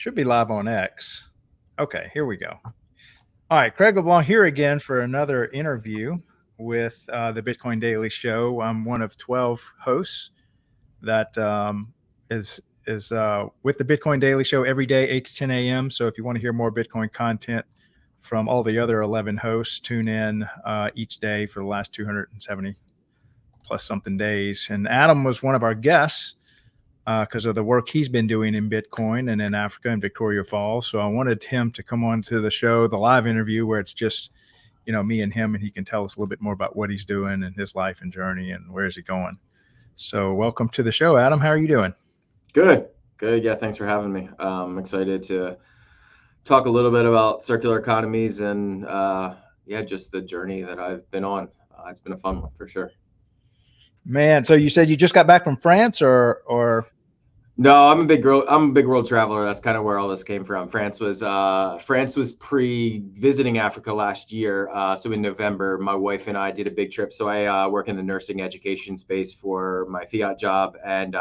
Should be live on X. Okay, here we go. All right, Craig LeBlanc here again for another interview with the Bitcoin Daily Show. I'm one of 12 hosts that is with the Bitcoin Daily Show every day, 8 to 10 a.m. So if you want to hear more Bitcoin content from all the other 11 hosts, tune in each day for the last 270 plus something days. And Adam was one of our guests because of the work he's been doing in Bitcoin and in Africa and Victoria Falls. So I wanted him to come on to the show, the live interview, where it's just, me and him, and he can tell us a little bit more about what he's doing and his life and journey and where is he going. So welcome to the show, Adam. How are you doing? Good. Yeah, thanks for having me. I'm excited to talk a little bit about circular economies and just the journey that I've been on. It's been a fun one for sure. Man, so you said you just got back from France or No, I'm a big world traveler. That's kind of where all this came from. France was pre-visiting Africa last year. So in November, my wife and I did a big trip. So I work in the nursing education space for my fiat job, and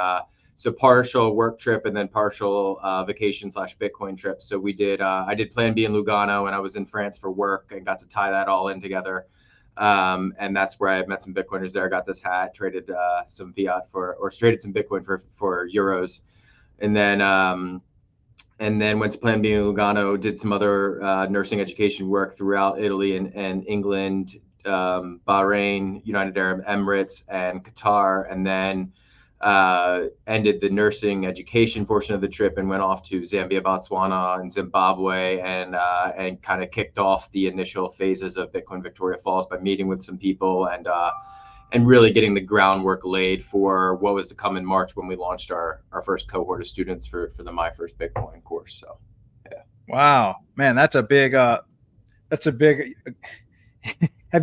so partial work trip and then partial vacation / Bitcoin trip. So I did Plan B in Lugano, and I was in France for work and got to tie that all in together. And that's where I met some Bitcoiners there. I got this hat, traded some fiat traded some Bitcoin for euros. And then went to Plan B in Lugano, did some other nursing education work throughout Italy and England, Bahrain, United Arab Emirates, and Qatar. And then ended the nursing education portion of the trip and went off to Zambia, Botswana, and Zimbabwe, and kind of kicked off the initial phases of Bitcoin Victoria Falls by meeting with some people and really getting the groundwork laid for what was to come in March when we launched our first cohort of students for the My First Bitcoin course. So, yeah. Wow, man, that's a big. Have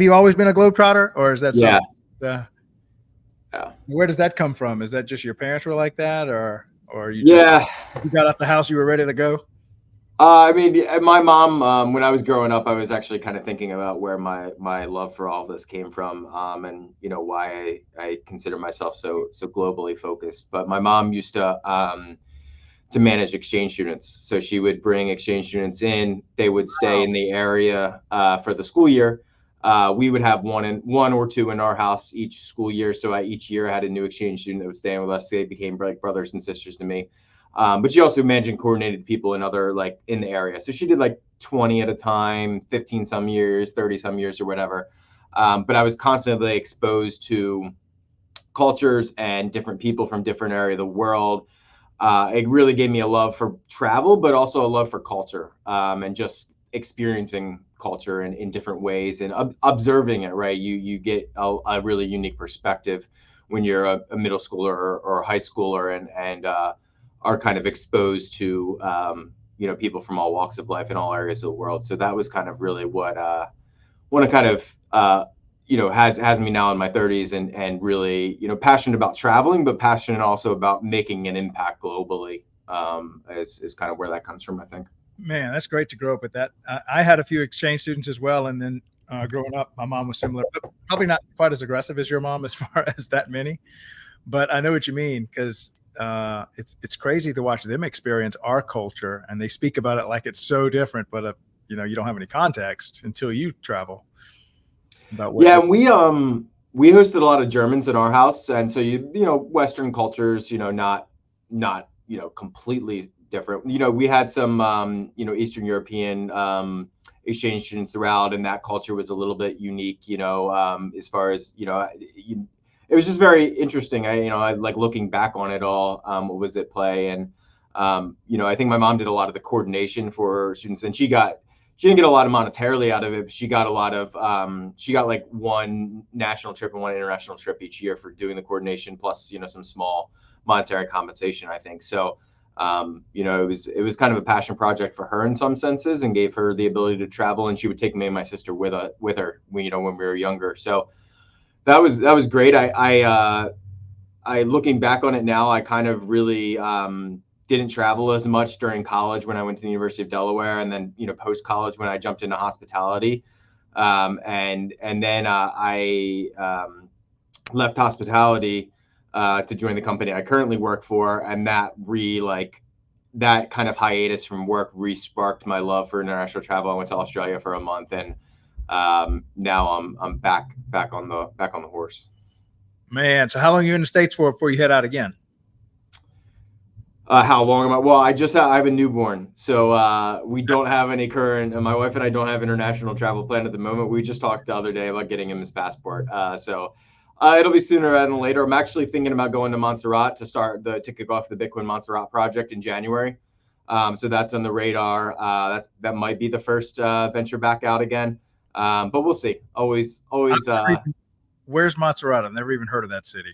you always been a globetrotter, or is that something? Yeah. Where does that come from? Is that just your parents were like that, or you you got off the house, you were ready to go? I mean, my mom, when I was growing up, I was actually kind of thinking about where my love for all of this came from, and why I consider myself so globally focused. But my mom used to manage exchange students, so she would bring exchange students in. They would stay in the area for the school year. We would have one or two in our house each school year. So each year I had a new exchange student that was staying with us. They became like brothers and sisters to me. But she also managed and coordinated people in in the area. So she did like 20 at a time, 15 some years, 30 some years or whatever. But I was constantly exposed to cultures and different people from different areas of the world. It really gave me a love for travel, but also a love for culture, and just experiencing culture in different ways and observing it, right? You get a really unique perspective when you're a middle schooler or a high schooler and are kind of exposed to people from all walks of life in all areas of the world. So that was kind of really what kind of has me now in my 30s and really passionate about traveling, but passionate also about making an impact globally, is kind of where that comes from, I think. Man, that's great to grow up with that. I had a few exchange students as well, and then growing up, my mom was similar, but probably not quite as aggressive as your mom as far as that many. But I know what you mean, because it's crazy to watch them experience our culture, and they speak about it like it's so different, but you don't have any context until you travel. About what we hosted a lot of Germans in our house, and so Western cultures, not completely different. We had some Eastern European exchange students throughout, and that culture was a little bit unique, as far as it was just very interesting. I like looking back on it all, what was at play, and I think my mom did a lot of the coordination for students, and she didn't get a lot of monetarily out of it, but she got a lot of she got like one national trip and one international trip each year for doing the coordination, plus some small monetary compensation, I think. So it was kind of a passion project for her in some senses, and gave her the ability to travel, and she would take me and my sister with her when we were younger. So that was great. I looking back on it now, I kind of really didn't travel as much during college when I went to the University of Delaware, and then post college when I jumped into hospitality, and then I left hospitality to join the company I currently work for, and that that kind of hiatus from work re-sparked my love for international travel. I went to Australia for a month, and now I'm back on the horse. Man, so how long are you in the States for before you head out again? How long am I? Well, I have a newborn, so we don't have any current. My wife and I don't have international travel plan at the moment. We just talked the other day about getting him his passport. So it'll be sooner rather than later. I'm actually thinking about going to Montserrat to kick off the Bitcoin Montserrat project in January. So that's on the radar. That might be the first venture back out again, but we'll see. Always. Where's Montserrat? I've never even heard of that city.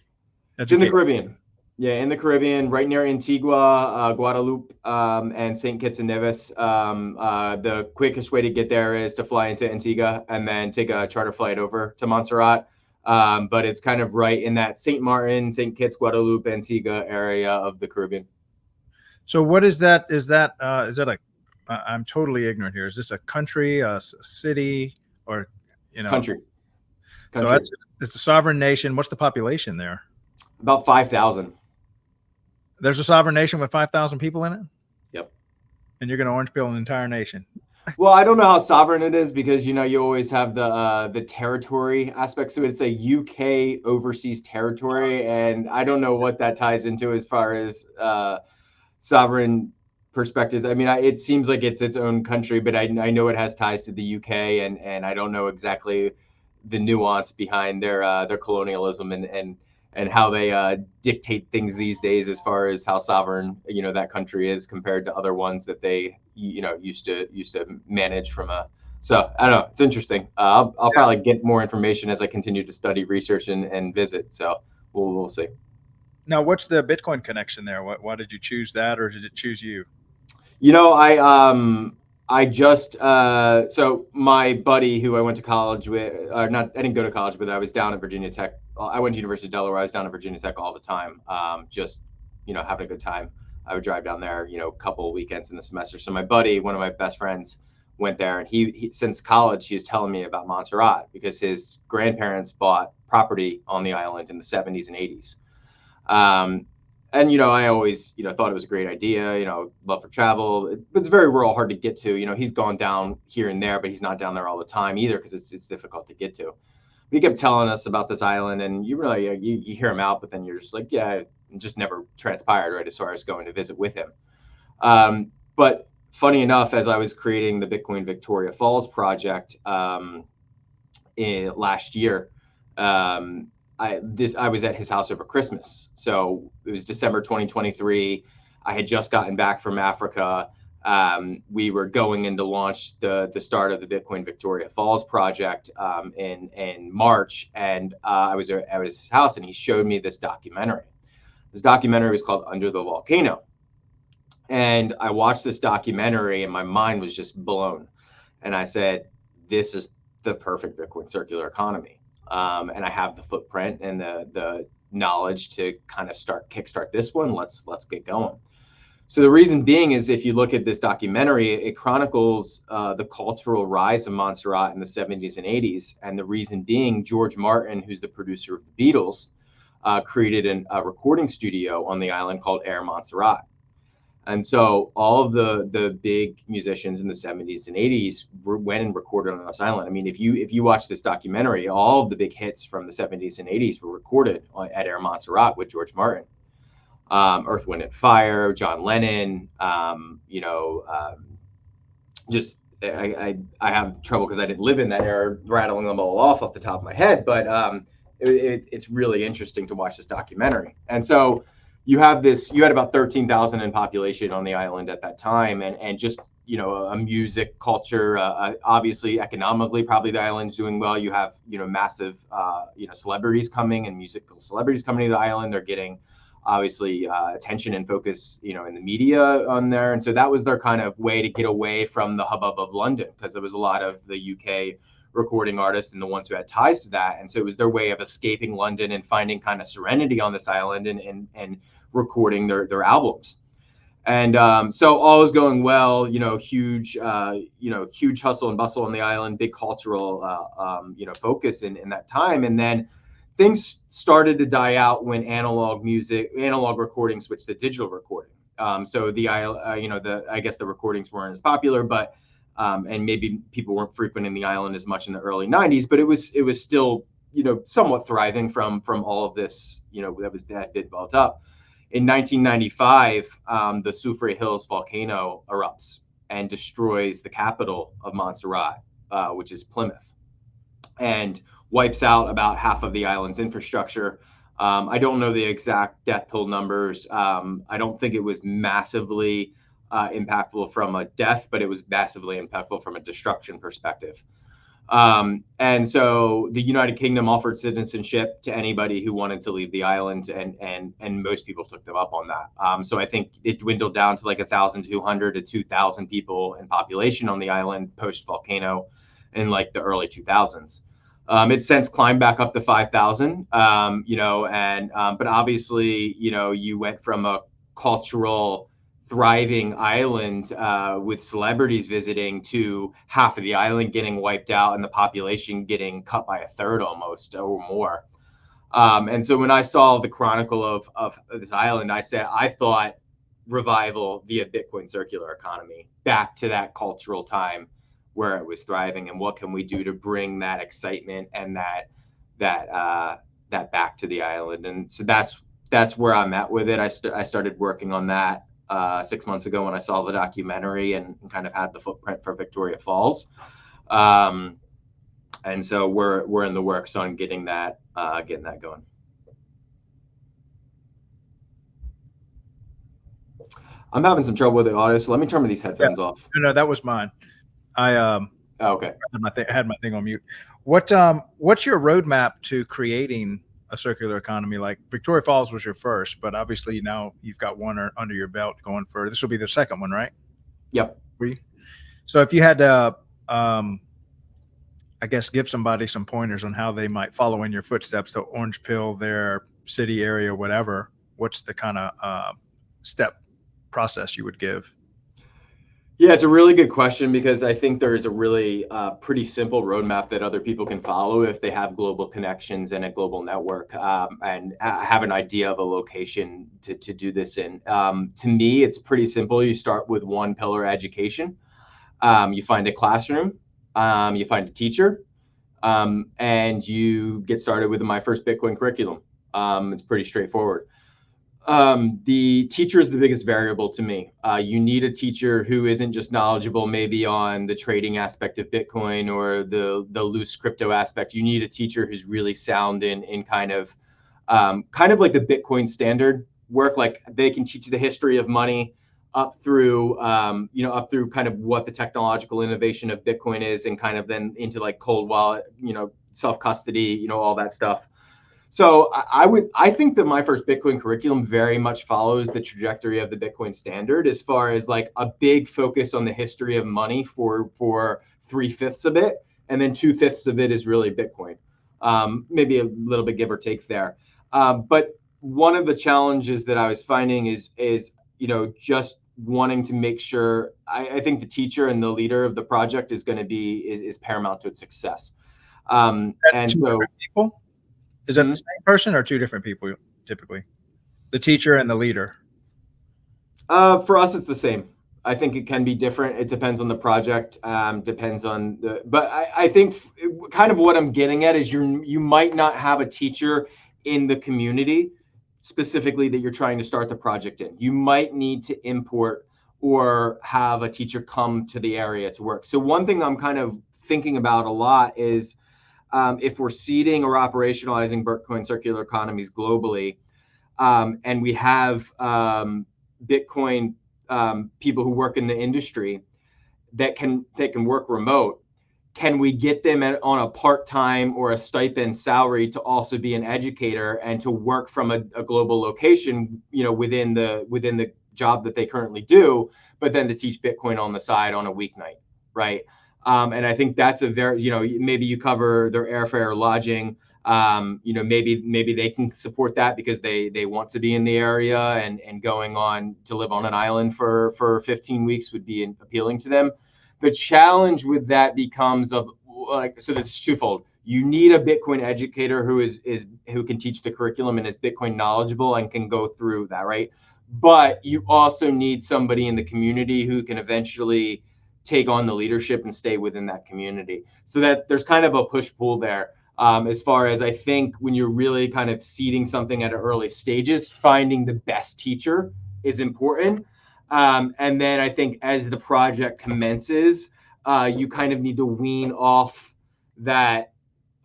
It's in the Caribbean. Yeah, in the Caribbean, right near Antigua, Guadeloupe, and St. Kitts and Nevis. The quickest way to get there is to fly into Antigua and then take a charter flight over to Montserrat. But it's kind of right in that St. Martin, St. Kitts, Guadeloupe, Antigua area of the Caribbean. So what is that? Is that I'm totally ignorant here. Is this a country, a city, or Country. So it's a sovereign nation. What's the population there? About 5,000. There's a sovereign nation with 5,000 people in it? Yep. And you're going to orange pill an entire nation? Well, I don't know how sovereign it is because you always have the territory aspect. So it's a UK overseas territory, and I don't know what that ties into as far as sovereign perspectives. I mean, it seems like it's its own country, but I know it has ties to the UK, and I don't know exactly the nuance behind their colonialism and how they dictate things these days as far as how sovereign that country is compared to other ones that they used to manage from a. So I don't know. It's interesting. I'll probably get more information as I continue to study, research, and visit. So we'll see. Now, what's the Bitcoin connection there? Why did you choose that, or did it choose you? I just so my buddy who I went to college with, I didn't go to college, but I was down at Virginia Tech. I went to University of Delaware. I was down at Virginia Tech all the time, just having a good time. I would drive down there, a couple of weekends in the semester. So my buddy, one of my best friends, went there, and he since college he was telling me about Montserrat because his grandparents bought property on the island in the 70s and 80s. And I always thought it was a great idea. Love for travel. It's very rural, hard to get to. He's gone down here and there, but he's not down there all the time either because it's difficult to get to. But he kept telling us about this island, and you really you hear him out, but then you're just like, yeah, it just never transpired, right, as far as going to visit with him. But funny enough, as I was creating the Bitcoin Victoria Falls project last year, I was at his house over Christmas. So it was December 2023. I had just gotten back from Africa. We were going in to launch the start of the Bitcoin Victoria Falls project in March, and I was at his house, and he showed me this documentary. This documentary was called Under the Volcano, and I watched this documentary, and my mind was just blown. And I said, "This is the perfect Bitcoin circular economy." And I have the footprint and the knowledge to kind of kickstart this one. Let's get going. So the reason being is if you look at this documentary, it chronicles the cultural rise of Montserrat in the 70s and 80s. And the reason being, George Martin, who's the producer of the Beatles, created a recording studio on the island called Air Montserrat. And so all of the big musicians in the 70s and 80s went and recorded on this island. I mean, if you watch this documentary, all of the big hits from the 70s and 80s were recorded at Air Montserrat with George Martin. Earth, Wind and Fire, John Lennon, just I have trouble because I didn't live in that era rattling them all off the top of my head, but it's really interesting to watch this documentary. And so you had about 13,000 in population on the island at that time, and just a music culture, obviously economically probably the island's doing well. You have massive celebrities coming, and musical celebrities coming to the island. They're getting obviously attention and focus in the media on there, and so that was their kind of way to get away from the hubbub of London, because there was a lot of the UK recording artists and the ones who had ties to that. And so it was their way of escaping London and finding kind of serenity on this island and recording their albums. And so all is going well, huge hustle and bustle on the island, big cultural, focus in that time. And then things started to die out when analog recording switched to digital recording. So the I guess the recordings weren't as popular, but and maybe people weren't frequenting the island as much in the early 90s, but it was still, somewhat thriving from all of this, that had been built up. In 1995, the Soufriere Hills volcano erupts and destroys the capital of Montserrat, which is Plymouth, and wipes out about half of the island's infrastructure. I don't know the exact death toll numbers. I don't think it was massively impactful from a death, but it was massively impactful from a destruction perspective. And so the United Kingdom offered citizenship to anybody who wanted to leave the island, and most people took them up on that. So I think it dwindled down to like 1,200 to 2,000 people in population on the island post volcano in like the early 2000s. It's since climbed back up to 5,000, but obviously, you went from a cultural thriving island with celebrities visiting to half of the island getting wiped out and the population getting cut by a third almost or more. And so when I saw the chronicle of this island, I thought revival via Bitcoin circular economy back to that cultural time where it was thriving, and what can we do to bring that excitement and that back to the island. And so that's where I'm at with it. I started working on that 6 months ago when I saw the documentary and kind of had the footprint for Victoria Falls. And so we're in the works on getting that going. I'm having some trouble with the audio, so let me turn these headphones off. No, that was mine. Okay. Had my thing on mute. What's your roadmap to creating a circular economy? Like Victoria Falls was your first, but obviously now you've got one under your belt going for, this will be the second one, right? Yep. So if you had to, I guess, give somebody some pointers on how they might follow in your footsteps, the orange pill, their city area, whatever, what's the kind of step process you would give? Yeah, it's a really good question, because I think there is a really pretty simple roadmap that other people can follow if they have global connections and a global network, and have an idea of a location to do this in. To me, it's pretty simple. You start with one pillar: education. You find a classroom, you find a teacher, and you get started with My First Bitcoin curriculum. It's pretty straightforward. The teacher is the biggest variable to me. You need a teacher who isn't just knowledgeable maybe on the trading aspect of Bitcoin or the loose crypto aspect. You need a teacher who's really sound in kind of like the Bitcoin standard work. Like they can teach the history of money up through kind of what the technological innovation of Bitcoin is, and kind of then into like cold wallet, self-custody, all that stuff. So I think that My First Bitcoin curriculum very much follows the trajectory of the Bitcoin standard, as far as like a big focus on the history of money for 3/5 of it, and then 2/5 of it is really Bitcoin. Maybe a little bit give or take there. But one of the challenges that I was finding is just wanting to make sure. I think the teacher and the leader of the project is going to be is paramount to its success. And so. People? Is that the same person or two different people typically? The teacher and the leader? For us, it's the same. I think it can be different. It depends on the project. Depends on but I think kind of what I'm getting at is you might not have a teacher in the community specifically that you're trying to start the project in. You might need to import or have a teacher come to the area to work. So one thing I'm kind of thinking about a lot is, if we're seeding or operationalizing Bitcoin circular economies globally, and we have Bitcoin people who work in the industry that can work remote, can we get them on a part-time or a stipend salary to also be an educator and to work from a global location, within the job that they currently do, but then to teach Bitcoin on the side on a weeknight, right? And I think that's a very, maybe you cover their airfare or lodging. Maybe they can support that because they want to be in the area, and going on to live on an island for 15 weeks would be appealing to them. The challenge with that becomes so that's twofold. You need a Bitcoin educator who can teach the curriculum and is Bitcoin knowledgeable and can go through that, right? but you also need somebody in the community who can eventually take on the leadership and stay within that community. So that there's kind of a push-pull there. As far as I think when you're really kind of seeding something at early stages, finding the best teacher is important. And then I think as the project commences, you kind of need to wean off that,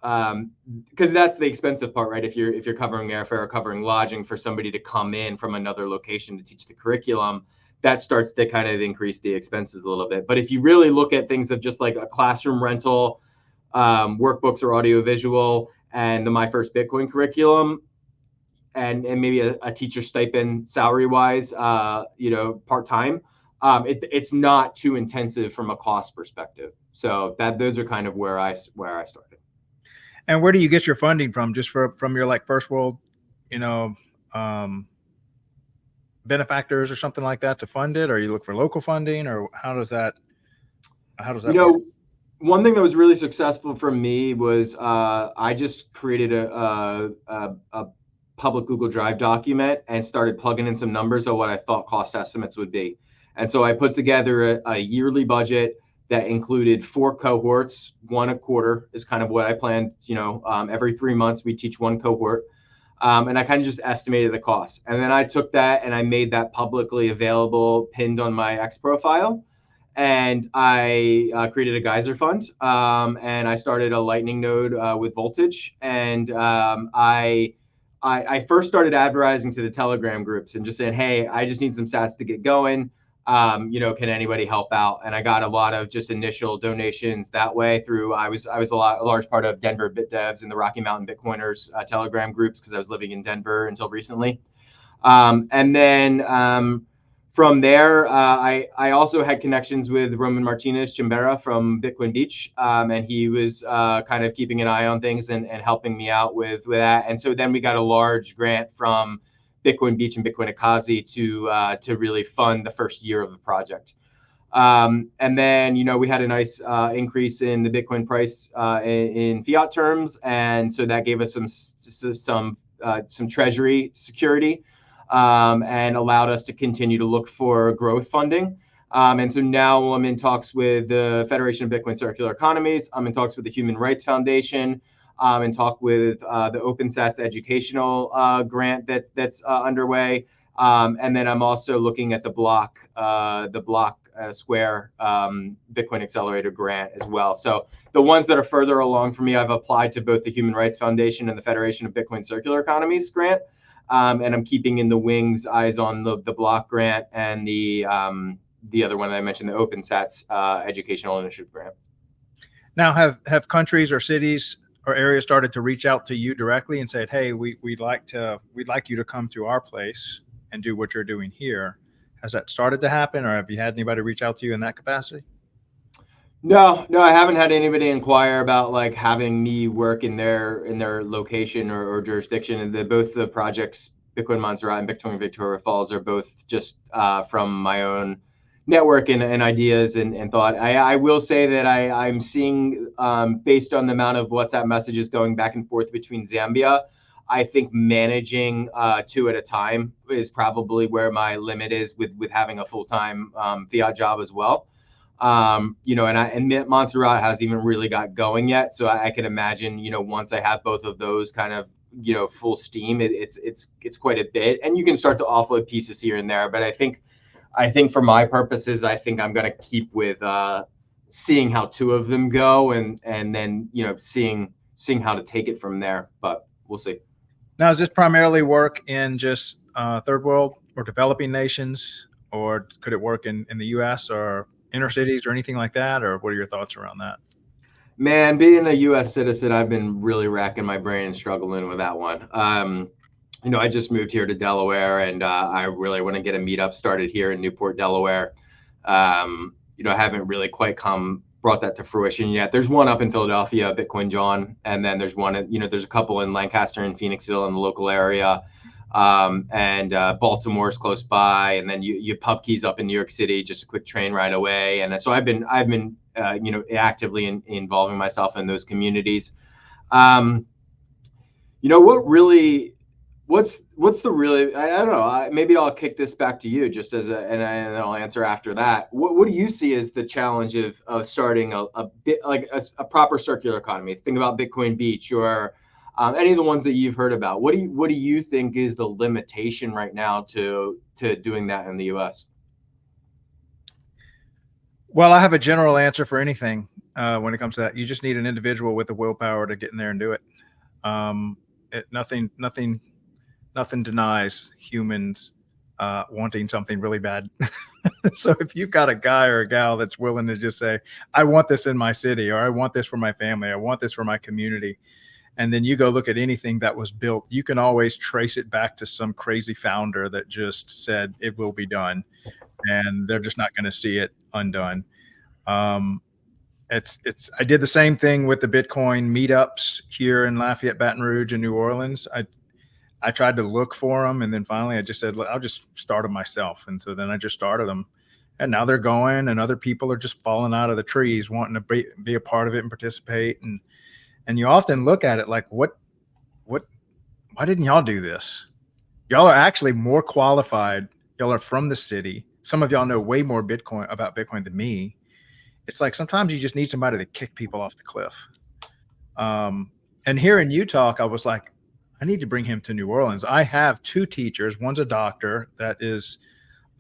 because that's the expensive part, right? If you're covering airfare or covering lodging for somebody to come in from another location to teach the curriculum, that starts to kind of increase the expenses a little bit. But if you really look at things of just like a classroom rental, workbooks or audiovisual, and the My First Bitcoin curriculum, and maybe a teacher stipend salary wise, part time, it's not too intensive from a cost perspective. So those are kind of where I started. And where do you get your funding from? Just from your like first world, um, benefactors or something like that to fund it, or you look for local funding, or how does that work? One thing that was really successful for me was I just created a public Google Drive document and started plugging in some numbers of what I thought cost estimates would be. And so I put together a yearly budget that included 4 cohorts, 1 a quarter is kind of what I planned. Every 3 months we teach 1 cohort. And I kind of just estimated the cost. And then I took that and I made that publicly available, pinned on my X profile. And I created a geyser fund, and I started a lightning node with voltage. And I first started advertising to the Telegram groups and just saying, hey, I just need some sats to get going. Can anybody help out? And I got a lot of just initial donations that way through. I was a large part of Denver Bit Devs and the Rocky Mountain Bitcoiners Telegram groups because I was living in Denver until recently. And then from there, I also had connections with Roman Martinez Chimbera from Bitcoin Beach, and he was kind of keeping an eye on things and helping me out with that. And so then we got a large grant from Bitcoin Beach and Bitcoin Akazi to really fund the first year of the project. And then, we had a nice increase in the Bitcoin price in fiat terms. And so that gave us some treasury security, and allowed us to continue to look for growth funding. And so now I'm in talks with the Federation of Bitcoin Circular Economies. I'm in talks with the Human Rights Foundation. And talk with the OpenSats educational grant that's underway. And then I'm also looking at the Block Square Bitcoin Accelerator grant as well. So the ones that are further along for me, I've applied to both the Human Rights Foundation and the Federation of Bitcoin Circular Economies grant. And I'm keeping in the wings eyes on the Block grant and the other one that I mentioned, the OpenSats educational initiative grant. Now, have countries or cities or areas started to reach out to you directly and said, hey, we'd like you to come to our place and do what you're doing here? Has that started to happen, or have you had anybody reach out to you in that capacity? No, I haven't had anybody inquire about like having me work in their location or jurisdiction. And both the projects, Bitcoin Montserrat and Bitcoin Victoria Falls, are both just from my own network and ideas and thought. I will say that I'm seeing, based on the amount of WhatsApp messages going back and forth between Zambia, I think managing 2 at a time is probably where my limit is with having a full-time fiat job as well. And Montserrat hasn't even really got going yet. So I can imagine, once I have both of those kind of, full steam, it's quite a bit, and you can start to offload pieces here and there. But I think for my purposes, I think I'm going to keep with seeing how 2 of them go, and then seeing how to take it from there. But we'll see. Now, does this primarily work in just third world or developing nations, or could it work in the U.S. or inner cities or anything like that? Or what are your thoughts around that? Man, being a U.S. citizen, I've been really racking my brain and struggling with that one. I just moved here to Delaware, and I really want to get a meetup started here in Newport, Delaware. I haven't really quite brought that to fruition yet. There's one up in Philadelphia, Bitcoin John, and then there's one, there's a couple in Lancaster and Phoenixville in the local area. And Baltimore's close by, and then you pub keys up in New York City, just a quick train ride away. And so I've been actively involving myself in those communities. What really what's the really, I don't know, maybe I'll kick this back to you just as and then I'll answer after that. What do you see as the challenge of starting a bit like a proper circular economy? Think about Bitcoin Beach or any of the ones that you've heard about. What do you think is the limitation right now to doing that in the U.S.? Well, I have a general answer for anything when it comes to that. You just need an individual with the willpower to get in there and do it. Nothing denies humans wanting something really bad. So if you've got a guy or a gal that's willing to just say, I want this in my city, or I want this for my family, I want this for my community, and then you go look at anything that was built, you can always trace it back to some crazy founder that just said it will be done, and they're just not going to see it undone. Um, I did the same thing with the Bitcoin meetups here in Lafayette, Baton Rouge, and New Orleans. I tried to look for them, and then finally I just said, look, I'll just start them myself. And so then I just started them, and now they're going, and other people are just falling out of the trees wanting to be a part of it and participate. And you often look at it like, why didn't y'all do this? Y'all are actually more qualified. Y'all are from the city. Some of y'all know way more about Bitcoin than me. It's like sometimes you just need somebody to kick people off the cliff. And here in Utah, I was like, I need to bring him to New Orleans. I have two teachers. One's a doctor, that is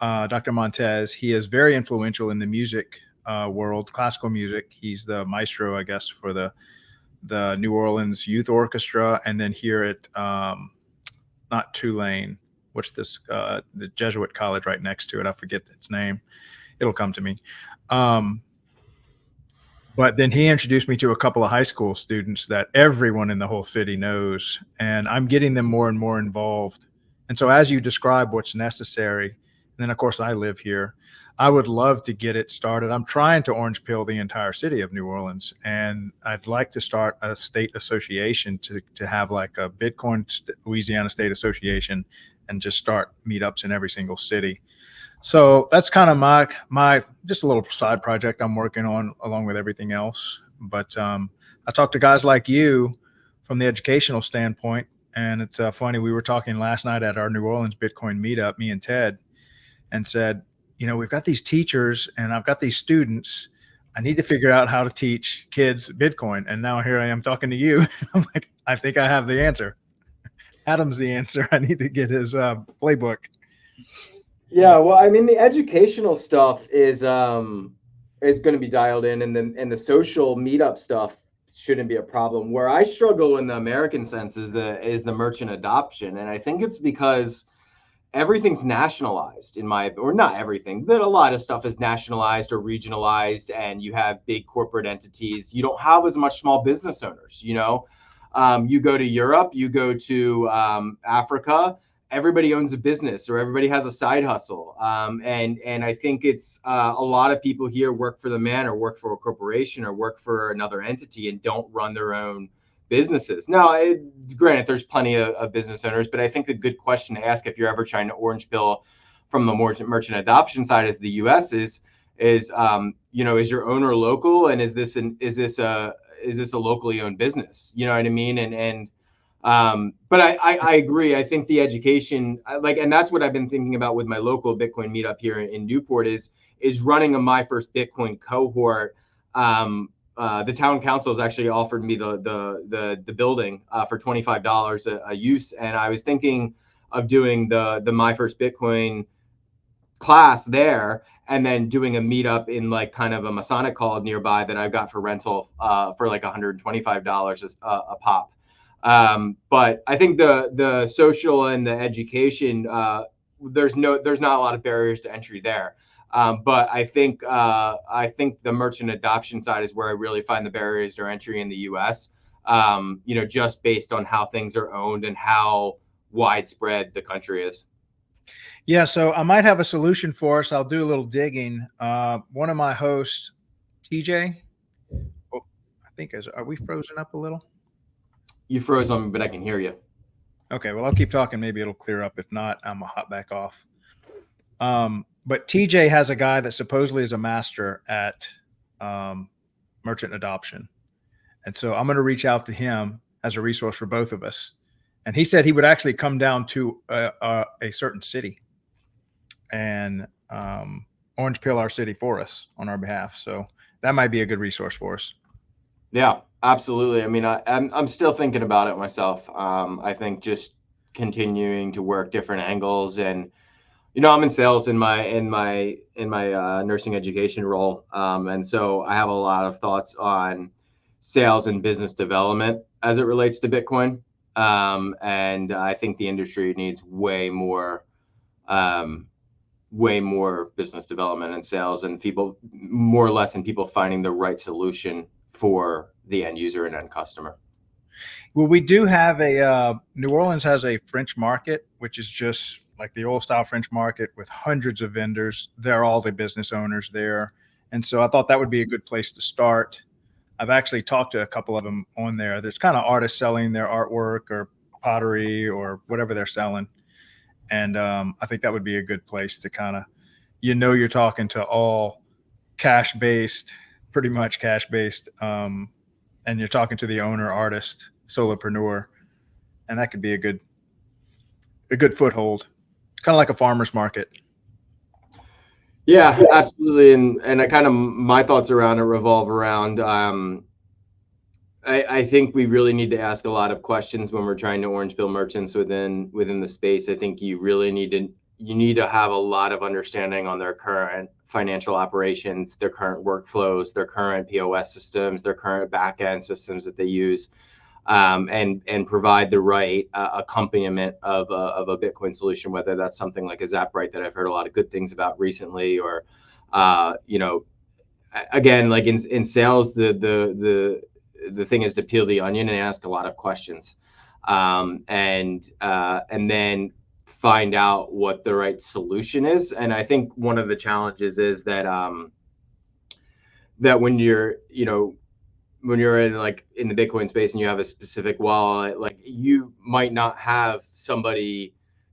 Dr. Montez. He is very influential in the music world, classical music. He's the maestro, I guess, for the New Orleans Youth Orchestra. And then here at not Tulane, what's this, the Jesuit college right next to it. I forget its name. It'll come to me. But then he introduced me to a couple of high school students that everyone in the whole city knows, and I'm getting them more and more involved. And so as you describe what's necessary, and then of course I live here, I would love to get it started. I'm trying to orange pill the entire city of New Orleans, and I'd like to start a state association to have like a Bitcoin Louisiana State Association and just start meetups in every single city. So that's kind of my just a little side project I'm working on along with everything else. But I talk to guys like you from the educational standpoint, and it's funny. We were talking last night at our New Orleans Bitcoin meetup, me and Ted, and said, we've got these teachers and I've got these students. I need to figure out how to teach kids Bitcoin. And now here I am talking to you. I'm like, I think I have the answer. Adam's the answer. I need to get his playbook. Yeah, well, I mean, the educational stuff is going to be dialed in, and the social meetup stuff shouldn't be a problem. Where I struggle in the American sense is the merchant adoption, and I think it's because everything's nationalized or not everything, but a lot of stuff is nationalized or regionalized, and you have big corporate entities. You don't have as much small business owners. You go to Europe, you go to Africa. Everybody owns a business or everybody has a side hustle. And I think it's a lot of people here work for the man or work for a corporation or work for another entity and don't run their own businesses. Now, granted, there's plenty of business owners, but I think a good question to ask if you're ever trying to orange pill from the merchant adoption side as the U.S. is your owner local, and is this a locally owned business? You know what I mean? But I agree. I think the education, and that's what I've been thinking about with my local Bitcoin meetup here in Newport is running a My First Bitcoin cohort. The town council has actually offered me the building for $25 a use, and I was thinking of doing the My First Bitcoin class there, and then doing a meetup in like kind of a Masonic hall nearby that I've got for rental for like $125 a pop. But I think the social and the education, there's not a lot of barriers to entry there. But I think the merchant adoption side is where I really find the barriers to entry in the U.S. Just based on how things are owned and how widespread the country is. Yeah, so I might have a solution for us. I'll do a little digging. One of my hosts, TJ, are we frozen up a little? You froze on me, but I can hear you. Okay, well, I'll keep talking. Maybe it'll clear up. If not, I'm going to hop back off. But TJ has a guy that supposedly is a master at merchant adoption. And so I'm going to reach out to him as a resource for both of us And he said he would actually come down to a certain city and orange peel our city for us on our behalf. So that might be a good resource for us. Yeah, absolutely. I mean, I'm still thinking about it myself. I think just continuing to work different angles, and I'm in sales in my nursing education role, and so I have a lot of thoughts on sales and business development as it relates to Bitcoin. And I think the industry needs um, way more business development and sales, and people more or less, and people finding the right solution for the end user and end customer. Well, we do have New Orleans has a French market, which is just like the old style French market with hundreds of vendors. They're all the business owners there. And so I thought that would be a good place to start. I've actually talked to a couple of them on there. There's kind of artists selling their artwork or pottery or whatever they're selling. And I think that would be a good place to kind of, you're talking to all cash based, pretty much cash based. And you're talking to the owner, artist, solopreneur, and that could be a good foothold. Kind of like a farmer's market. Yeah, absolutely. And I kind of, my thoughts around it revolve around, I think we really need to ask a lot of questions when we're trying to orange bill merchants within the space. I think you really need to have a lot of understanding on their current financial operations, their current workflows, their current POS systems, their current back-end systems that they use, and provide the right accompaniment of a Bitcoin solution, whether that's something like a Zaprite that I've heard a lot of good things about recently, or again, like in sales, the thing is to peel the onion and ask a lot of questions, and then find out what the right solution is. And I think one of the challenges is that that when you're in in the Bitcoin space and you have a specific wallet, like you might not have somebody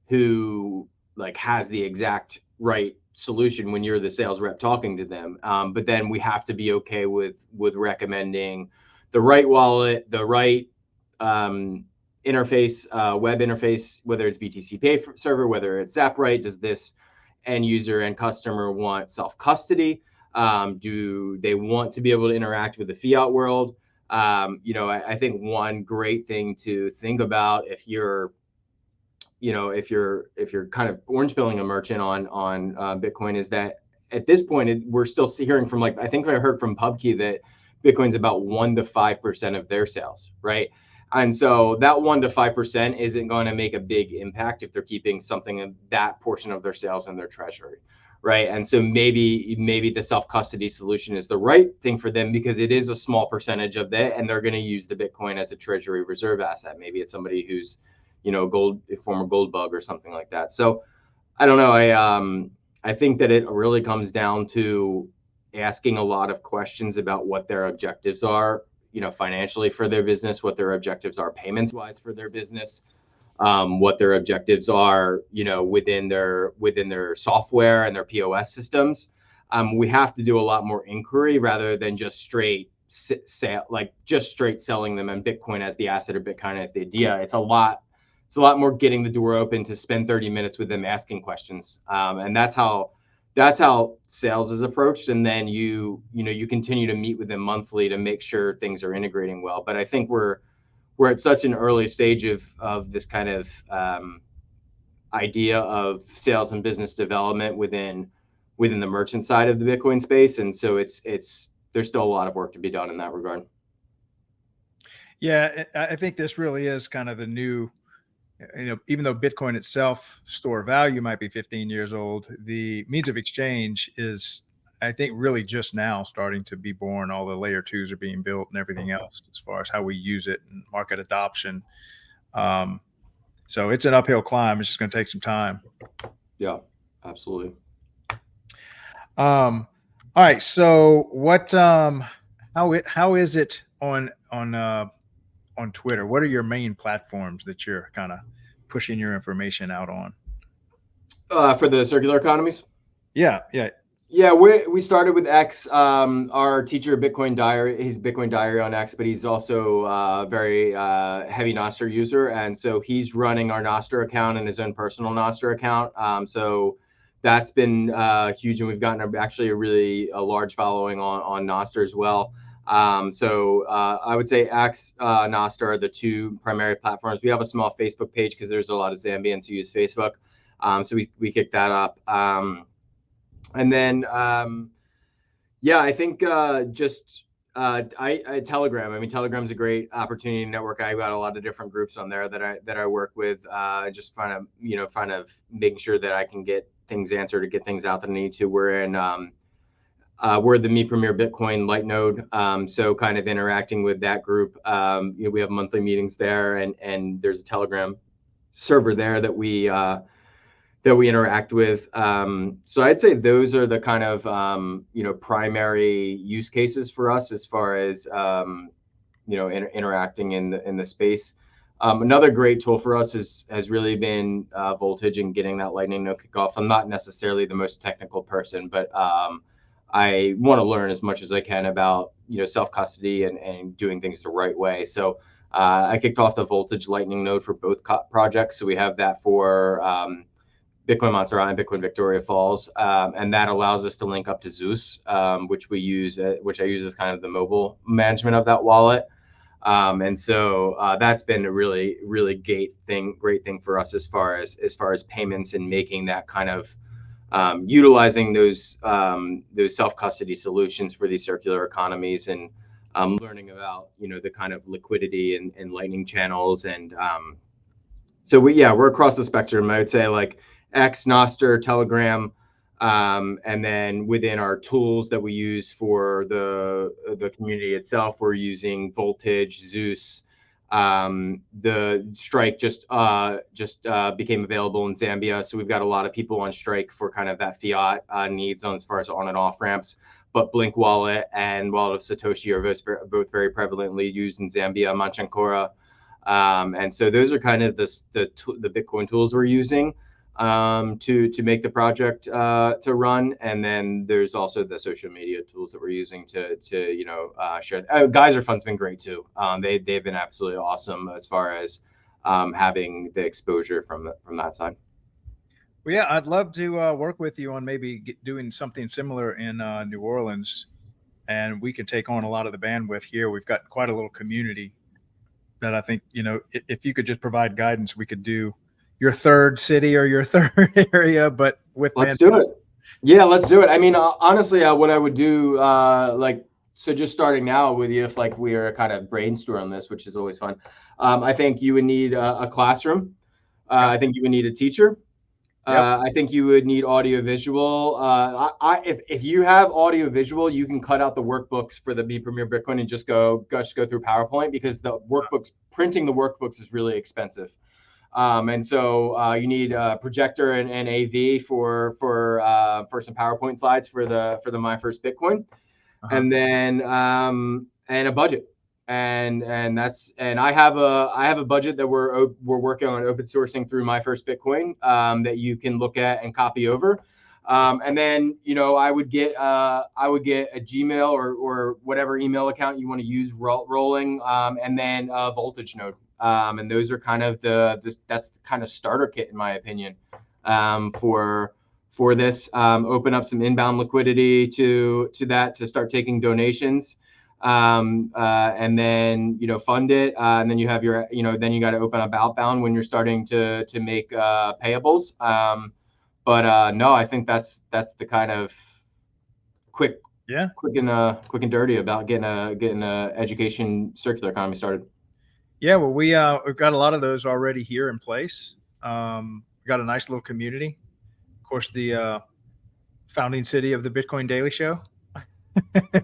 who like has the exact right solution when you're the sales rep talking to them. But then we have to be okay with recommending the right wallet, the right interface, web interface, whether it's BTC Pay server, whether it's Zaprite. Does this end user and customer want self custody? Do they want to be able to interact with the fiat world? I think one great thing to think about if you're kind of orange billing a merchant on Bitcoin is that at this point we're still hearing from, like, I think I heard from PubKey that Bitcoin's about 1 to 5% of their sales, right? And so that 1 to 5% isn't going to make a big impact if they're keeping something of that portion of their sales in their treasury, right? And so maybe the self-custody solution is the right thing for them because it is a small percentage of that, and they're going to use the Bitcoin as a treasury reserve asset. Maybe it's somebody who's a former gold bug or something like that. So I don't know. I think that it really comes down to asking a lot of questions about what their objectives are, financially for their business, what their objectives are payments wise for their business, what their objectives are, within their software and their POS systems. We have to do a lot more inquiry rather than just straight selling them and Bitcoin as the asset or Bitcoin as the idea. It's a lot more getting the door open to spend 30 minutes with them asking questions. And that's how sales is approached. And then you continue to meet with them monthly to make sure things are integrating well. But I think we're at such an early stage of this kind of idea of sales and business development within the merchant side of the Bitcoin space. And so there's still a lot of work to be done in that regard. Yeah, I think this really is kind of the new, even though Bitcoin itself, store value might be 15 years old, the means of exchange is, I think, really just now starting to be born. All the layer twos are being built and everything else as far as how we use it and market adoption. So it's an uphill climb. It's just going to take some time. Yeah, absolutely. All right. So what, how is it on Twitter? What are your main platforms that you're kind of pushing your information out on? For the circular economies? Yeah. Yeah, we started with X. Our teacher, Bitcoin Diary, he's Bitcoin Diary on X, but he's also a very heavy Nostr user, and so he's running our Nostr account and his own personal Nostr account. So that's been huge, and we've gotten actually a large following on Nostr as well. So I would say X, Nostr are the two primary platforms. We have a small Facebook page because there's a lot of Zambians who use Facebook, so we kicked that up. And then, yeah, I think just I Telegram. I mean, Telegram's a great opportunity network. I got a lot of different groups on there that I work with. Just trying to making sure that I can get things answered to get things out that I need to. We're the Me Premier Bitcoin Light Node, so kind of interacting with that group. We have monthly meetings there, and there's a Telegram server there that we interact with. So I'd say those are the kind of primary use cases for us as far as interacting in the space. Another great tool for us has really been voltage and getting that Lightning node kick off. I'm not necessarily the most technical person, but I want to learn as much as I can about self custody and doing things the right way. So I kicked off the voltage Lightning node for both projects. So we have that for Bitcoin Montserrat and Bitcoin Victoria Falls, and that allows us to link up to Zeus, which I use as kind of the mobile management of that wallet. And so that's been a really, really great thing for us as far as payments and making that kind of utilizing those self custody solutions for these circular economies, and learning about the kind of liquidity and Lightning channels. And so we're across the spectrum. I would say like X, Nostr, Telegram, and then within our tools that we use for the community itself, we're using Voltage, Zeus. The Strike just became available in Zambia, so we've got a lot of people on Strike for kind of that fiat needs on as far as on and off ramps. But Blink Wallet and Wallet of Satoshi are both very prevalently used in Zambia, Manchankora. And so those are kind of the Bitcoin tools we're using to make the project to run. And then there's also the social media tools that we're using to share. Geyser Fund's been great too. They've been absolutely awesome as far as having the exposure from that side. Well, yeah, I'd love to work with you on maybe doing something similar in New Orleans, and we can take on a lot of the bandwidth here. We've got quite a little community that I think, if you could just provide guidance, we could do your third city or your third area, but with Let's do it. Yeah, let's do it. I mean, honestly, what I would do, so just starting now with you, if like we are kind of brainstorm this, which is always fun. I think you would need a classroom. Yep. I think you would need a teacher. Yep. I think you would need audio visual. If you have audio visual, you can cut out the workbooks for the Me Premier Bitcoin and just go through PowerPoint, because printing the workbooks is really expensive. And so you need a projector and AV for some PowerPoint slides for the My First Bitcoin, and then and a budget. And I have a budget that we're working on open sourcing through My First Bitcoin, that you can look at and copy over. And then I would get a Gmail or whatever email account you want to use rolling, and then a Voltage node. And those are kind of that's the kind of starter kit, in my opinion, for this. Open up some inbound liquidity to that to start taking donations, and then fund it, and then you have your then you got to open up outbound when you're starting to make payables. But no, I think that's the kind of quick and dirty about getting a education circular economy started. Yeah, well, we've got a lot of those already here in place. We've got a nice little community. Of course, the founding city of the Bitcoin Daily Show.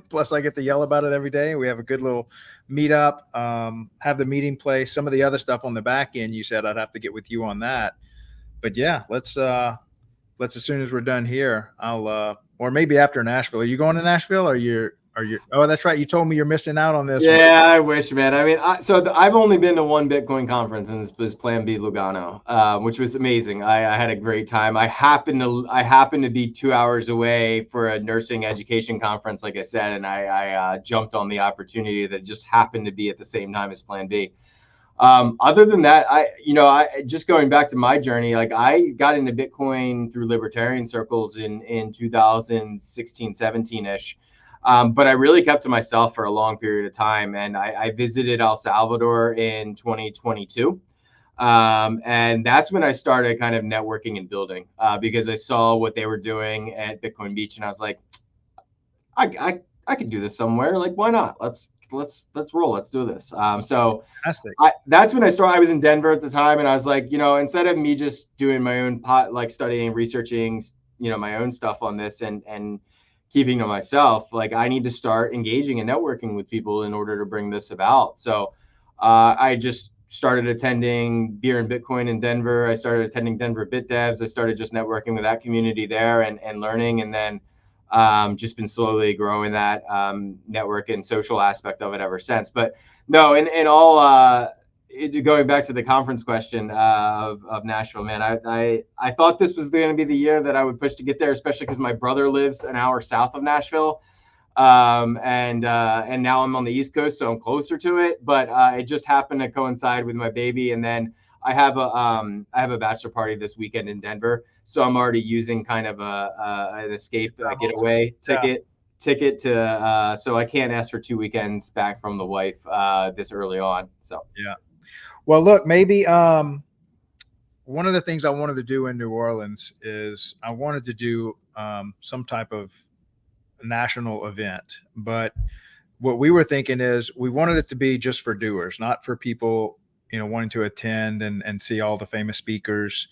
Plus, I get to yell about it every day. We have a good little meetup, have the meeting place. Some of the other stuff on the back end, you said I'd have to get with you on that. But yeah, let's as soon as we're done here, I'll or maybe after Nashville. Are you going to Nashville, or are you? Oh, that's right. You told me you're missing out on this one. Yeah, I wish, man. I mean, I've only been to one Bitcoin conference, and this was Plan B Lugano, which was amazing. I had a great time. I happened to be 2 hours away for a nursing education conference, like I said, and I jumped on the opportunity that just happened to be at the same time as Plan B. Other than that, I just going back to my journey, like I got into Bitcoin through libertarian circles in 2016, 17 ish. But I really kept to myself for a long period of time. And I visited El Salvador in 2022. And that's when I started kind of networking and building because I saw what they were doing at Bitcoin Beach. And I was like, I could do this somewhere. Like, why not? Let's roll. Let's do this. So Fantastic. that's when I started. I was in Denver at the time, and I was like, instead of me just doing my own like studying, researching, my own stuff on this and keeping to myself, like I need to start engaging and networking with people in order to bring this about. So I just started attending Beer and Bitcoin in Denver. I started attending Denver Bit Devs. I started just networking with that community there and learning, and then just been slowly growing that network and social aspect of it ever since. But no, in all, going back to the conference question of Nashville, man, I thought this was going to be the year that I would push to get there, especially because my brother lives an hour south of Nashville. And now I'm on the East Coast, so I'm closer to it. But it just happened to coincide with my baby, and then I have a bachelor party this weekend in Denver, so I'm already using kind of an escape getaway ticket to so I can't ask for 2 weekends back from the wife this early on. So Yeah. Well, look, maybe one of the things I wanted to do in New Orleans is I wanted to do some type of national event, but what we were thinking is we wanted it to be just for doers, not for people, wanting to attend and see all the famous speakers,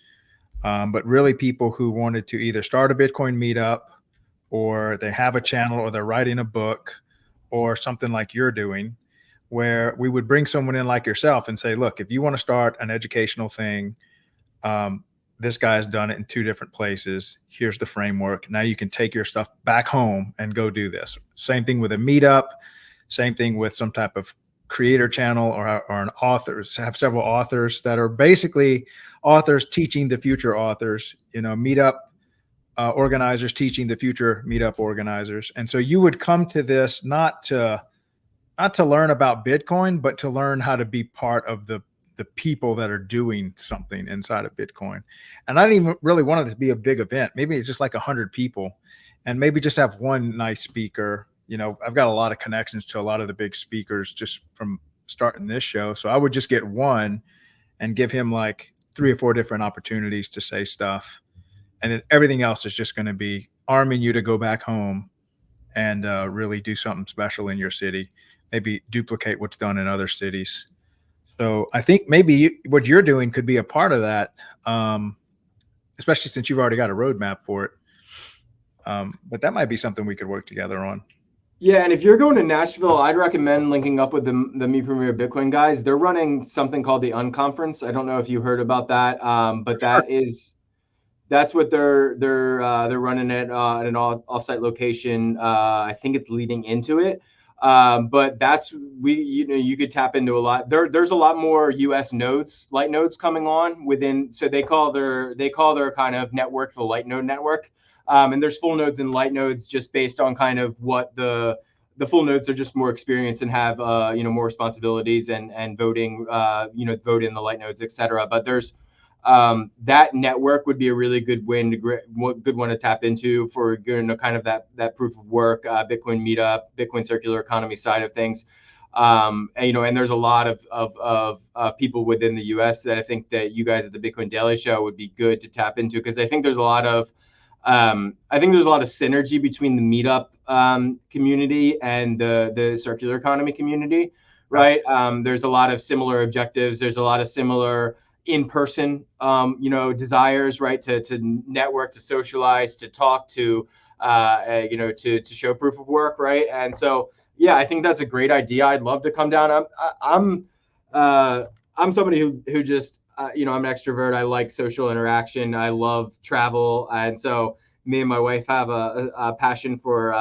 but really people who wanted to either start a Bitcoin meetup, or they have a channel, or they're writing a book, or something like you're doing, where we would bring someone in like yourself and say, look, if you want to start an educational thing, this guy's done it in 2 different places. Here's the framework. Now you can take your stuff back home and go do this. Same thing with a meetup. Same thing with some type of creator channel or an author. Have several authors that are basically authors teaching the future authors, meetup organizers teaching the future meetup organizers. And so you would come to this not to learn about Bitcoin, but to learn how to be part of the people that are doing something inside of Bitcoin. And I didn't even really want it to be a big event. Maybe it's just like 100 people, and maybe just have one nice speaker. I've got a lot of connections to a lot of the big speakers just from starting this show. So I would just get one and give him like 3 or 4 different opportunities to say stuff. And then everything else is just going to be arming you to go back home and really do something special in your city, maybe duplicate what's done in other cities. So I think maybe what you're doing could be a part of that, especially since you've already got a roadmap for it. But that might be something we could work together on. yeah, and if you're going to Nashville, I'd recommend linking up with the Me Premier Bitcoin guys. They're running something called the Unconference. I don't know if you heard about that, but that's what they're running it at an offsite location. I think it's leading into it. But that's you could tap into a lot. There's a lot more US nodes, light nodes coming on within. So they call their kind of network the light node network. And there's full nodes and light nodes just based on kind of what the full nodes are just more experienced and have more responsibilities and voting vote in the light nodes, etc. But there's that network would be a really good one to tap into for kind of that proof of work, Bitcoin meetup, Bitcoin circular economy side of things. And there's a lot of people within the US that I think that you guys at the Bitcoin Daily Show would be good to tap into, because I think there's a lot of synergy between the meetup community and the circular economy community, right? There's a lot of similar objectives. There's a lot of similar in-person desires, right, to network, to socialize, to talk, to to show proof of work, right? And so yeah, I think that's a great idea. I'd love to come down. I'm somebody who just I'm an extrovert. I like social interaction. I love travel, and so me and my wife have a passion for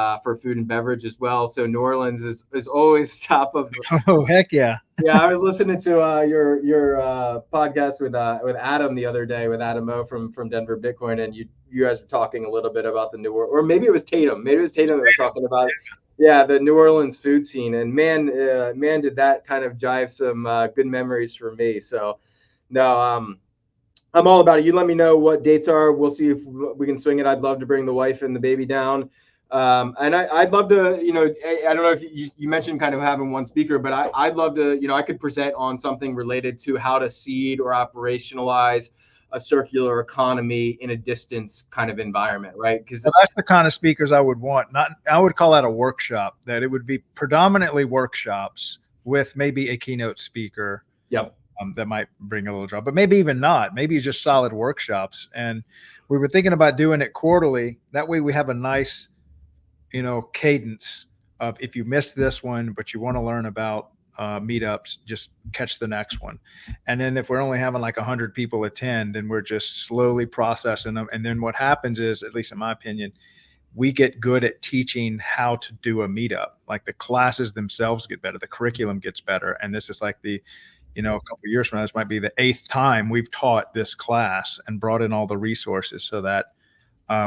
food and beverage as well. So New Orleans is always top of. Oh, heck yeah. Yeah, I was listening to your podcast with Adam the other day, with Adam O from Denver Bitcoin, and you guys were talking a little bit about the New Orleans, or maybe it was Tatum. Maybe it was Tatum that was talking about, yeah, the New Orleans food scene. And man, did that kind of jive some good memories for me. So no, I'm all about it. You let me know what dates are. We'll see if we can swing it. I'd love to bring the wife and the baby down. And I'd love to, I don't know if you mentioned kind of having one speaker, but I'd love to, I could present on something related to how to seed or operationalize a circular economy in a distance kind of environment, right? Because that's the kind of speakers I would want. I would call that a workshop, that it would be predominantly workshops with maybe a keynote speaker. Yep. That might bring a little drop, but maybe even not. Maybe just solid workshops. And we were thinking about doing it quarterly. That way we have a nice, cadence of, if you missed this one, but you want to learn about meetups, just catch the next one. And then if we're only having like 100 people attend, then we're just slowly processing them. And then what happens is, at least in my opinion, we get good at teaching how to do a meetup. Like the classes themselves get better, the curriculum gets better. And this is like a couple of years from now, this might be the 8th time we've taught this class and brought in all the resources, so that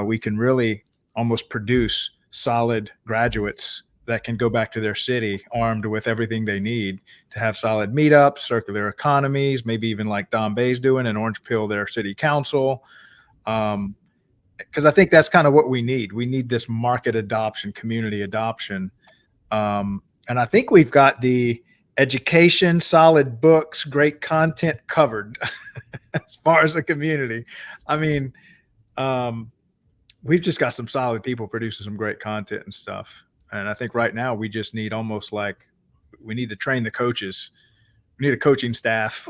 we can really almost produce solid graduates that can go back to their city armed with everything they need to have solid meetups, circular economies, maybe even like Don Bay's doing, and Orange Pill their city council. Because I think that's kind of what we need. We need this market adoption, community adoption. And I think we've got the education, solid books, great content covered as far as the community. I mean, we've just got some solid people producing some great content and stuff. And I think right now we just need we need to train the coaches. We need a coaching staff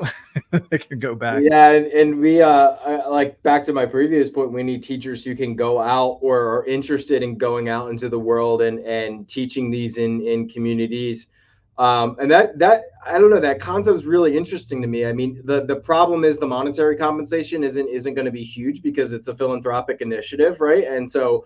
that can go back. Yeah, and we like, back to my previous point, we need teachers who can go out or are interested in going out into the world and teaching these in communities. And that I don't know, that concept is really interesting to me. I mean, the problem is the monetary compensation isn't going to be huge because it's a philanthropic initiative, right? And so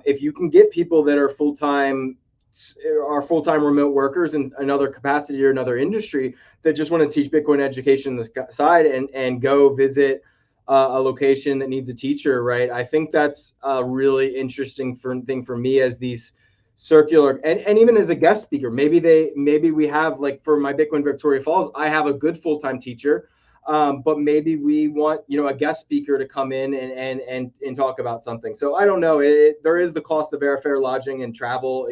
if you can get people that are full-time remote workers in another capacity or another industry that just want to teach Bitcoin education on the side and go visit a location that needs a teacher, right? I think that's a really interesting thing for me as these circular, and even as a guest speaker, maybe we have, like, for my Bitcoin Victoria Falls, I have a good full-time teacher, but maybe we want a guest speaker to come in and talk about something. So I don't know, there is the cost of airfare, lodging, and travel,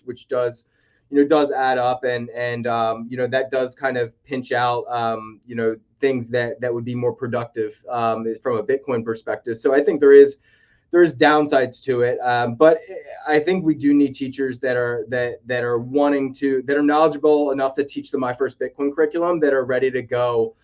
which does add up, and that does kind of pinch out things that would be more productive from a Bitcoin perspective. So I think there's downsides to it, but I think we do need teachers that are knowledgeable enough to teach the My First Bitcoin curriculum, that are ready to go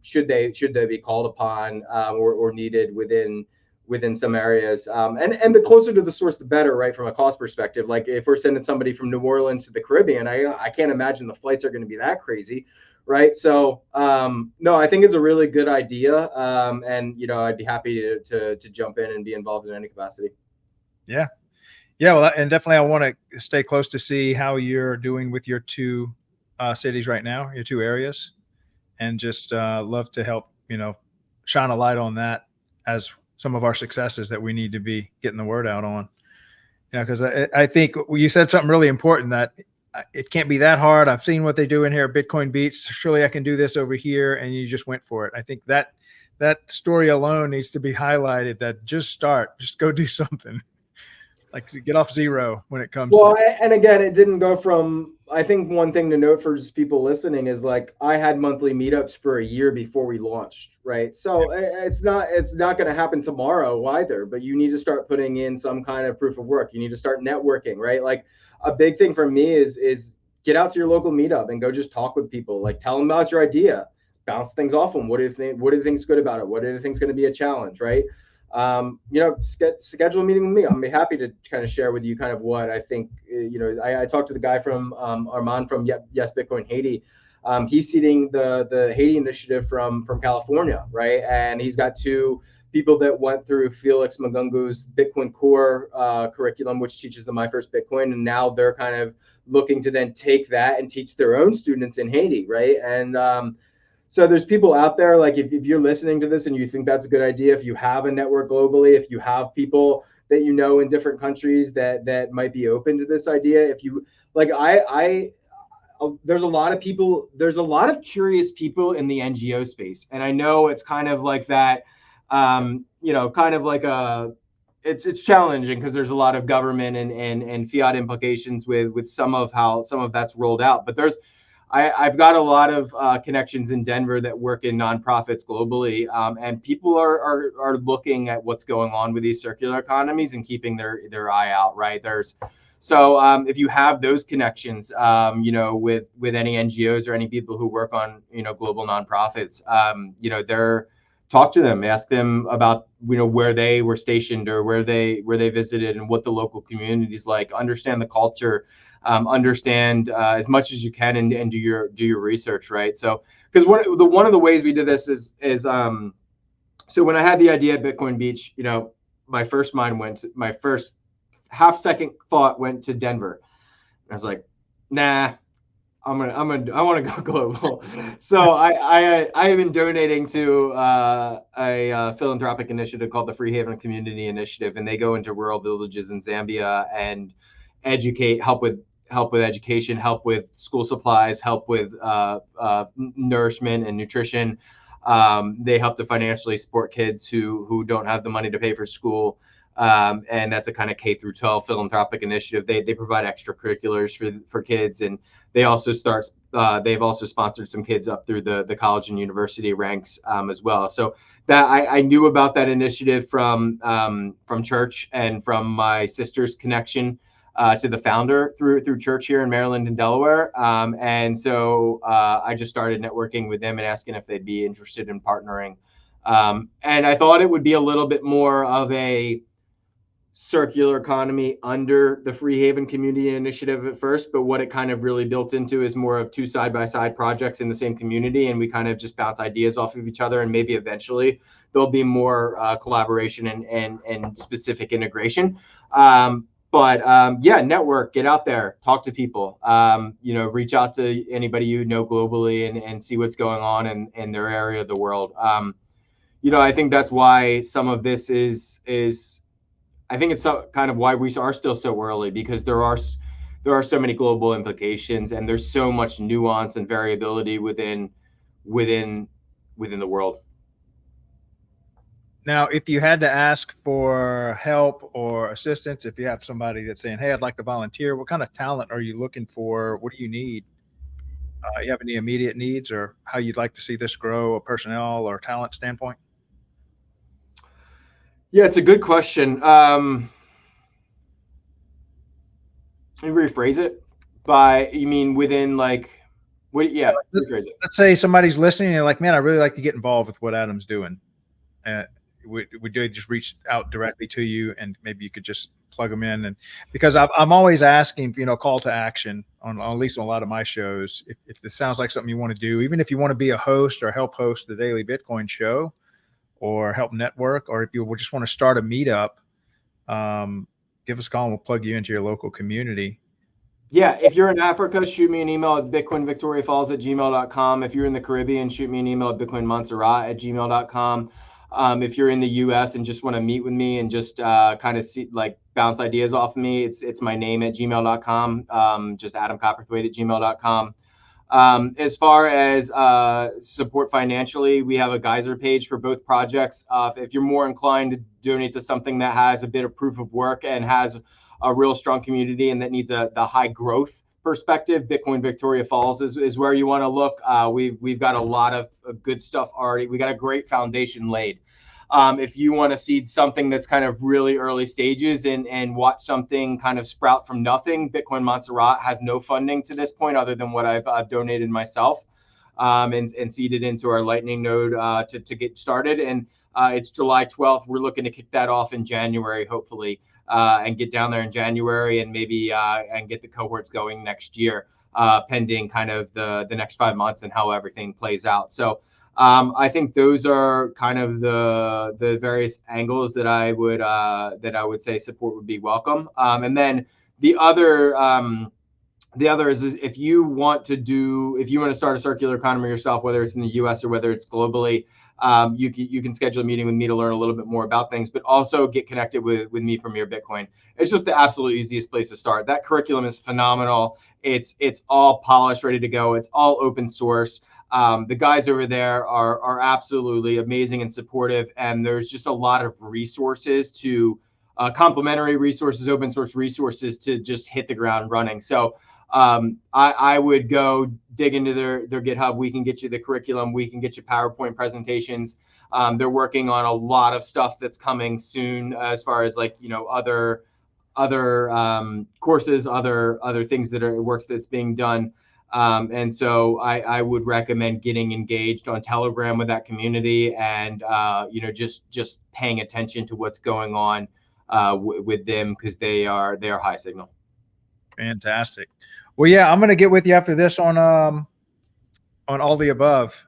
should they be called upon or needed within some areas. And the closer to the source, the better, right? From a cost perspective, like if we're sending somebody from New Orleans to the Caribbean, I can't imagine the flights are going to be that crazy. Right. So, no, I think it's a really good idea. And, I'd be happy to jump in and be involved in any capacity. Yeah. Yeah. Well, and definitely I want to stay close to see how you're doing with your two cities right now, your two areas, and just love to help, shine a light on that as some of our successes that we need to be getting the word out on. Because I think you said something really important, that it can't be that hard. I've seen what they do in here at Bitcoin Beach. Surely I can do this over here. And you just went for it. I think that story alone needs to be highlighted, that just go do something. Like, get off zero when it comes and again, it didn't go from, I think one thing to note for just people listening is, like, I had monthly meetups for a year before we launched, right? So it's not going to happen tomorrow either, but you need to start putting in some kind of proof of work. You need to start networking, right? Like, a big thing for me is get out to your local meetup and go just talk with people. Like, tell them about your idea, bounce things off them. What do you think's good about it? What do you think's going to be a challenge, right? Schedule a meeting with me. I'm be happy to kind of share with you kind of what I think. I talked to the guy from Armand from Yes Bitcoin Haiti. He's seeding the Haiti initiative from California, right? And he's got two people that went through Felix Magungu's Bitcoin Core curriculum, which teaches them My First Bitcoin, and now they're kind of looking to then take that and teach their own students in Haiti, right? And so there's people out there, like if you're listening to this and you think that's a good idea, if you have a network globally, if you have people that you know in different countries that might be open to this idea, if you like, there's a lot of people, there's a lot of curious people in the NGO space, and I know it's kind of like that, kind of like it's challenging because there's a lot of government and fiat implications with some of that's rolled out, but I've got a lot of connections in Denver that work in nonprofits globally, and people are looking at what's going on with these circular economies and keeping their eye out. Right, so if you have those connections, with any NGOs or any people who work on global nonprofits, talk to them, ask them about where they were stationed or where they visited and what the local community is like. Understand the culture. Understand as much as you can and do your research, right? So because one of the ways we did this is so when I had the idea at Bitcoin Beach, my first half second thought went to Denver. I was like, nah, I want to go global. So I have been donating to a philanthropic initiative called the Free Haven Community Initiative, and they go into rural villages in Zambia and help with education, help with school supplies, help with nourishment and nutrition. They help to financially support kids who don't have the money to pay for school. And that's a kind of K through 12 philanthropic initiative. They provide extracurriculars for kids, and they've also sponsored some kids up through the college and university ranks as well. So that I knew about that initiative from church and from my sister's connection to the founder through church here in Maryland and Delaware. And so I just started networking with them and asking if they'd be interested in partnering. And I thought it would be a little bit more of a circular economy under the Free Haven Community Initiative at first, but what it kind of really built into is more of two side-by-side projects in the same community, and we kind of just bounce ideas off of each other, and maybe eventually there'll be more collaboration and specific integration. Network, get out there, talk to people, reach out to anybody globally and see what's going on in their area of the world. I think that's why some of this is I think it's kind of why we are still so early, because there are so many global implications and there's so much nuance and variability within the world. Now, if you had to ask for help or assistance, if you have somebody that's saying, hey, I'd like to volunteer, what kind of talent are you looking for? What do you need? You have any immediate needs or how you'd like to see this grow, a personnel or talent standpoint? Yeah, it's a good question. Let me rephrase it. You mean within like, what? Yeah, rephrase it. Let's say somebody's listening and they're like, man, I really like to get involved with what Adam's doing. Would you just reach out directly to you and maybe you could just plug them in? And because I'm always asking, call to action on at least on a lot of my shows. If this sounds like something you want to do, even if you want to be a host or help host the Daily Bitcoin Show or help network, or if you just want to start a meetup, give us a call and we'll plug you into your local community. Yeah, if you're in Africa, shoot me an email at bitcoinvictoriafalls@gmail.com. If you're in the Caribbean, shoot me an email at bitcoinmontserrat@gmail.com. If you're in the US and just want to meet with me and just kind of see, like, bounce ideas off of me, it's my name at gmail.com, just adamcopperthwait@gmail.com. As far as support financially, we have a geyser page for both projects. If you're more inclined to donate to something that has a bit of proof of work and has a real strong community and that needs the high growth perspective, Bitcoin Victoria Falls is where you want to look. We've got a lot of good stuff already. We got a great foundation laid. If you want to seed something that's kind of really early stages and watch something kind of sprout from nothing, Bitcoin Montserrat has no funding to this point other than what I've donated myself, and seeded into our Lightning node to get started. And it's July 12th. We're looking to kick that off in January, hopefully, and get down there in January and maybe and get the cohorts going next year, pending kind of the next 5 months and how everything plays out. So I think those are kind of the various angles that I would say support would be welcome. And then the other is if you want to start a circular economy yourself, whether it's in the U.S. or whether it's globally, you can schedule a meeting with me to learn a little bit more about things, but also get connected with me from Your Bitcoin. It's just the absolute easiest place to start. That curriculum is phenomenal. It's all polished, ready to go. It's all open source. The guys over there are absolutely amazing and supportive, and there's just a lot of resources to complementary resources, open source resources to just hit the ground running. So I would go dig into their GitHub. We can get you the curriculum. We can get you PowerPoint presentations. They're working on a lot of stuff that's coming soon, as far as like, other courses, other things that are works that's being done. And so I would recommend getting engaged on Telegram with that community, and just paying attention to what's going on with them, because they are high signal. Fantastic. Well, yeah, I'm going to get with you after this on all the above,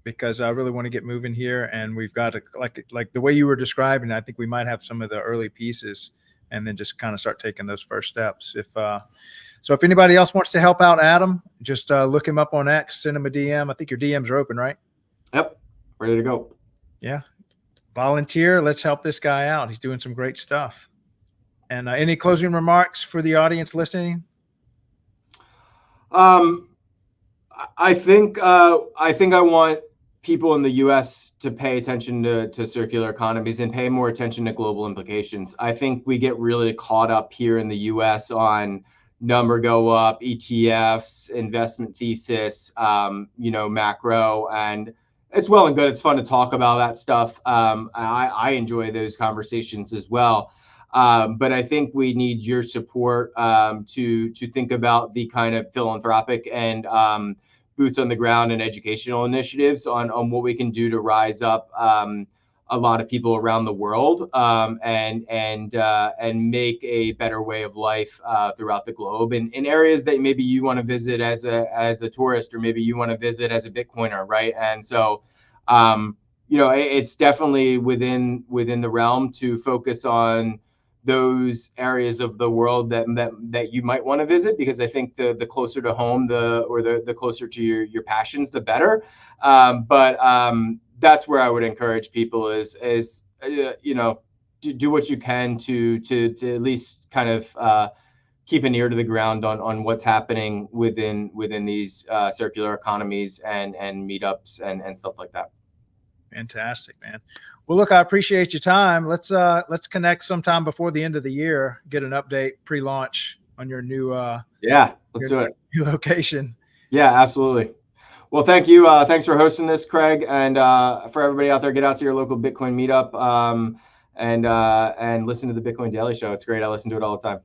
because I really want to get moving here, and we've got like the way you were describing. I think we might have some of the early pieces, and then just kind of start taking those first steps. If anybody else wants to help out Adam, just look him up on X, send him a DM. I think your DMs are open, right? Yep, ready to go. Yeah, volunteer. Let's help this guy out. He's doing some great stuff. And any closing remarks for the audience listening? I think I want people in the U.S. to pay attention to circular economies and pay more attention to global implications. I think we get really caught up here in the U.S. on number go up, ETFs, investment thesis, macro, and it's well and good. It's fun to talk about that stuff. I enjoy those conversations as well. But I think we need your support to think about the kind of philanthropic and boots on the ground and educational initiatives on what we can do to rise up a lot of people around the world, and make a better way of life throughout the globe in areas that maybe you want to visit as a tourist, or maybe you want to visit as a Bitcoiner, right? And so it's definitely within the realm to focus on those areas of the world that you might want to visit, because I think the closer to home, the closer to your passions, the better. But that's where I would encourage people is do what you can to at least kind of keep an ear to the ground on what's happening within these circular economies and meetups and stuff like that. Fantastic, man. Well, look, I appreciate your time. Let's connect sometime before the end of the year, get an update pre-launch on your new let's do it. New location. Yeah, absolutely. Well, thank you. Thanks for hosting this, Craig, and for everybody out there, get out to your local Bitcoin meetup and listen to the Bitcoin Daily Show. It's great. I listen to it all the time.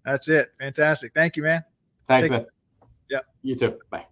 That's it. Fantastic. Thank you, man. Thanks, man. Yeah. You too. Bye.